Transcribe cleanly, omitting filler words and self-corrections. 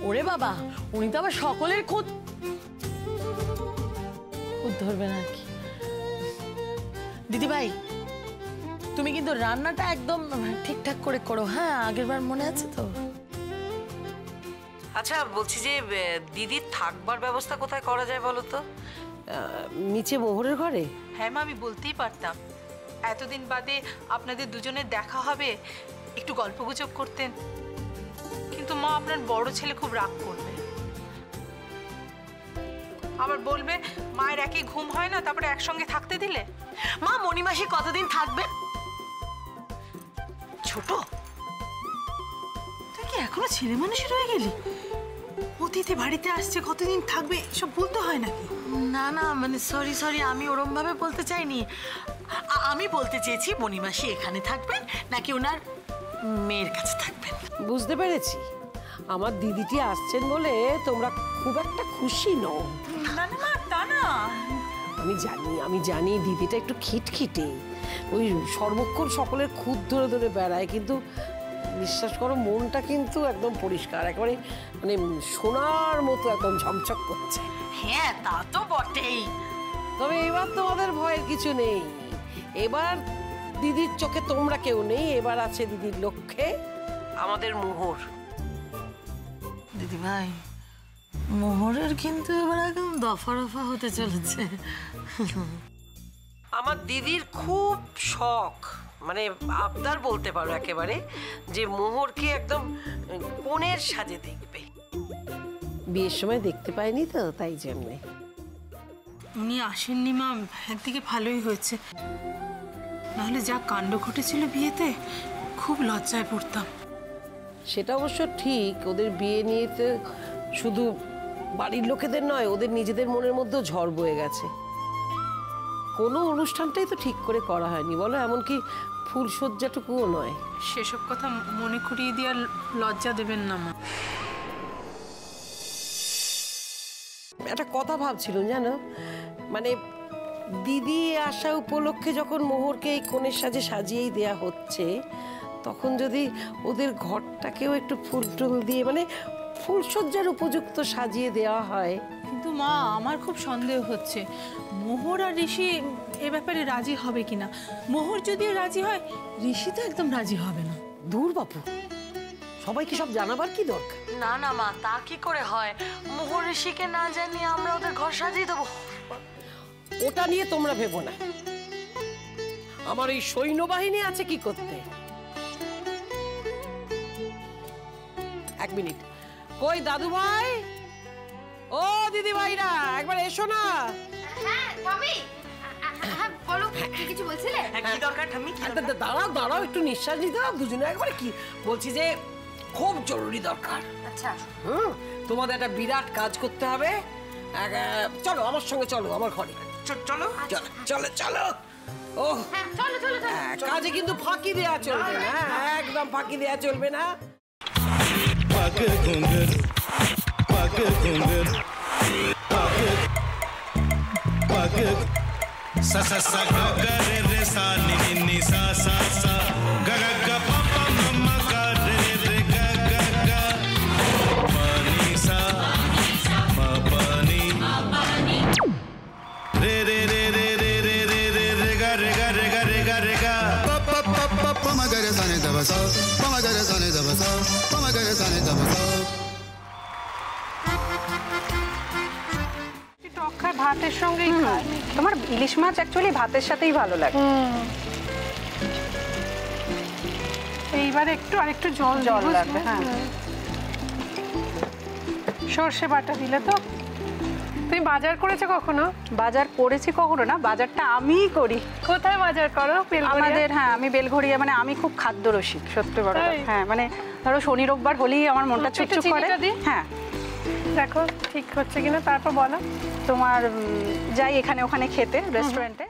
ওরে বাবা, উনি তো আবার সকলের খুদ ধরবেন আর কি। দিদিভাই, তুমি কিন্তু রান্নাটা একদম ঠিকঠাক করে করো, হ্যাঁ? আগের বার মনে আছে তো? আচ্ছা, বলছি যে দিদির থাকবার ব্যবস্থা কোথায় করা যায় বলো তো? নিচে মোহরের ঘরে? হ্যাঁ মা, আমি বলতেই পারতাম। এতদিন বাদে আপনাদের দুজনের দেখা হবে, একটু গল্পগুজব করতেন। কিন্তু মা, আপনার বড় ছেলে খুব রাগ করবে, আবার বলবে মায়ের একই ঘুম হয় না, তারপরে একসঙ্গে থাকতে দিলে। মা, মণিমাসি কতদিন থাকবে? ছোট, তুই কি এখনো ছেলে মানুষই রয়ে গেলি? অতিথি বাড়িতে আসছে, কতদিন থাকবে সব বলতে হয় নাকি? না না, মানে সরি, আমি ওরম ভাবে বলতে চাইনি। আমি বলতে চেয়েছি মণিমাসি এখানে থাকবেন নাকি ওনার মেয়ের কাছে থাকবেন। বুঝতে পেরেছি, আমার দিদিটি আসছেন বলে তোমরা খুব একটা খুশি নও। না না, তা না। আমি জানি দিদিটা একটু খিটখিটে, ওই সর্বক্ষণ সকলের খুদ ধরে ধরে বেড়ায়, কিন্তু বিশ্বাস করো মনটা কিন্তু একদম পরিষ্কার, একেবারে মানে সোনার মতো একদম ঝকঝক করছে। হ্যাঁ, তা তো বটেই। তবে এবার তোমাদের ভয়ের কিছু নেই, এবার দিদির চোখে তোমরা কেউ নেই, এবার আছে দিদির লক্ষ্যে আমাদের মোহর। দিদিভাই, মোহরের কিন্তু এবার একদম দফা রফা হতে চলেছে। আমার দিদির খুব শখ, মানে আবদার বলতে পারো একেবারে, যে মোহরকে একদম কোণের সাজে দেখবে। বিয়ের সময় দেখতে পাইনি তো, তাই জন্যে। উনি আসেননি মা, একদিকে ভালোই হয়েছে, নাহলে যা কাণ্ড ঘটেছিল বিয়েতে, খুব লজ্জায় পড়তাম। সেটা অবশ্য ঠিক, ওদের বিয়ে নিয়ে তো শুধু বাড়ির লোকেদের নয়, ওদের নিজেদের মনের মধ্যেও ঝড় বয়ে গেছে। কোনো অনুষ্ঠানটাই তো ঠিক করে করা হয়নি বলো, এমনকি ফুলসজ্জাটুকুও নয়। সেসব কথা মনে করিয়ে দেওয়ার লজ্জা দেবেন না মা। একটা কথা ভাবছিলাম জানো, মানে দিদি আসা উপলক্ষে যখন মোহরকে এই কোণের সাজে সাজিয়েই দেয়া হচ্ছে, তখন যদি ওদের ঘরটাকেও একটু ফুল টুল দিয়ে মানে ফুলসজ্জার উপযুক্ত সাজিয়ে দেওয়া হয়। কিন্তু মা, আমার খুব সন্দেহ হচ্ছে মোহর আর ঋষি এ ব্যাপারে রাজি হবে কিনা। মোহর যদিও রাজি হয়, ঋষি তো একদম রাজি হবে না। দূর বাপু, সবাইকে সব জানাবার কি দরকার? না না মা, তা কি করে হয়? মোহর ঋষিকে না জানিয়ে আমরা ওদের ঘর সাজিয়ে দেবো? ওটা নিয়ে তোমরা ভেবো না, আমার এই সৈন্যবাহিনী আছে কি করতে। এক মিনিট, কই দাদু ভাই, ও দিদি ভাইরা, একবার এসো না। হ্যাঁ ঠাম্মি, হ্যাঁ বলো, কিছু বলছিলে? কি দরকার ঠাম্মি? দাঁড়াও একটু নিঃশ্বাস নিতে দাও দুজনে একবারে। কি বলছি যে খুব জরুরি দরকার। আচ্ছা, তোমাদের একটা বিরাট কাজ করতে হবে। চলো আমার সঙ্গে, চলো আমার ঘরে। চলো চলো চলো। ও চলো চলো চলো। কাজে কিন্তু ফাঁকি দেওয়া চলবে না, একদম ফাঁকি দেওয়া চলবে না। पग घुंघर पग घुंघर पग पग सा सा सा ग ग रे रे सा नि नि नि सा सा सा ग ग ग प प म म ग रे रे ग ग ग प नि सा म प नि रे रे रे रे रे रे रे रे रे ग रे ग रे ग रे ग रे ग प प प प प म ग रे सा नि द ब सा प म ग रे सा नि द ब सा प म ग रे सा नि द ब सा। ভাতের সঙ্গেই খায়। তোমার ইলিশ মাছ অ্যাকচুয়ালি ভাতের সাথেই ভালো লাগে। এইবার একটু আরেকটু জল লাগবে। হ্যাঁ, সর্ষে বাটা দিলে তো। তুমি বাজার করেছো কখনো? বাজার করেছি কখনো না, বাজারটা আমিই করি। কোথায় বাজার করো? আমাদের, হ্যাঁ আমি বেলঘড়িয়া, মানে আমি খুব খাদ্য রসিক, সত্যি বড়। হ্যাঁ মানে ধরো শনি রোববার হলেই আমার মনটা চুপচুপ করে। হ্যাঁ দেখো ঠিক হচ্ছে কিনা, তারপর বলো। তোমার যাই এখানে ওখানে খেতে, রেস্টুরেন্টে।